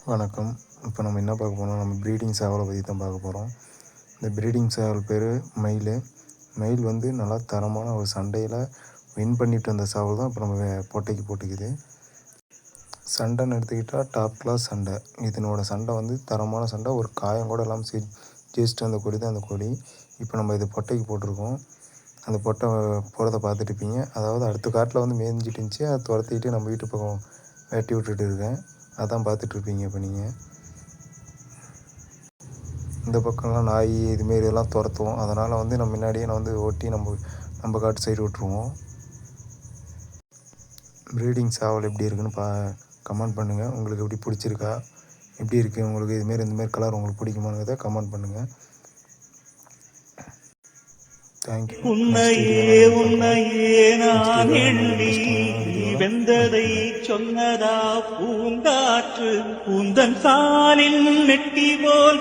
வணக்கம். இப்போ நம்ம என்ன பார்க்க போகிறோம், நம்ம ப்ரீடிங் சேவலை பற்றி தான் பார்க்க போகிறோம். இந்த ப்ரீடிங் சேவல் பேர் மயில். மயில் வந்து நல்லா தரமான ஒரு சண்டையில் வின் பண்ணிட்டு வந்த சேவல் தான் இப்போ நம்ம பொட்டைக்கு போட்டுக்குது. சண்டைன்னு எடுத்துக்கிட்டால் டாப் கிளாஸ் சண்டை. இதனோட சண்டை வந்து தரமான சண்டை, ஒரு காயம் கூட இல்லாமல் ஜெயிச்சுட்டு வந்த கொடி தான் அந்த கொடி. இப்போ நம்ம இது பொட்டைக்கு போட்டிருக்கோம். அந்த பொட்டை போகிறத பார்த்துட்டு இருப்பீங்க. அதாவது அடுத்த காட்டில் வந்து மேய்ஞ்சிட்டு இருந்துச்சு, அதை துரத்திக்கிட்டு நம்ம வீட்டு பக்கம் வெட்டி விட்டுட்டு இருக்கேன். அதான் பார்த்துட்ருப்பீங்க இப்போ நீங்கள். இந்த பக்கம்லாம் நாய் இதுமாரி எல்லாம் துரத்துவோம். அதனால் வந்து நம்ம முன்னாடியே நான் வந்து ஓட்டி நம்ம காட்டு சைடு விட்ருவோம். ப்ரீடிங் சேவல் எப்படி இருக்குன்னு கமெண்ட் பண்ணுங்கள். உங்களுக்கு எப்படி பிடிச்சிருக்கா, எப்படி இருக்குது உங்களுக்கு, இந்தமாரி கலர் உங்களுக்கு பிடிக்குமாங்கிறத கமெண்ட் பண்ணுங்கள். தேங்க்யூ. உன்னையே உன்னையே நான் எண்ணி வெந்ததை சொன்னதா பூங்காற்று உந்தன் சாலில் நெட்டி போல்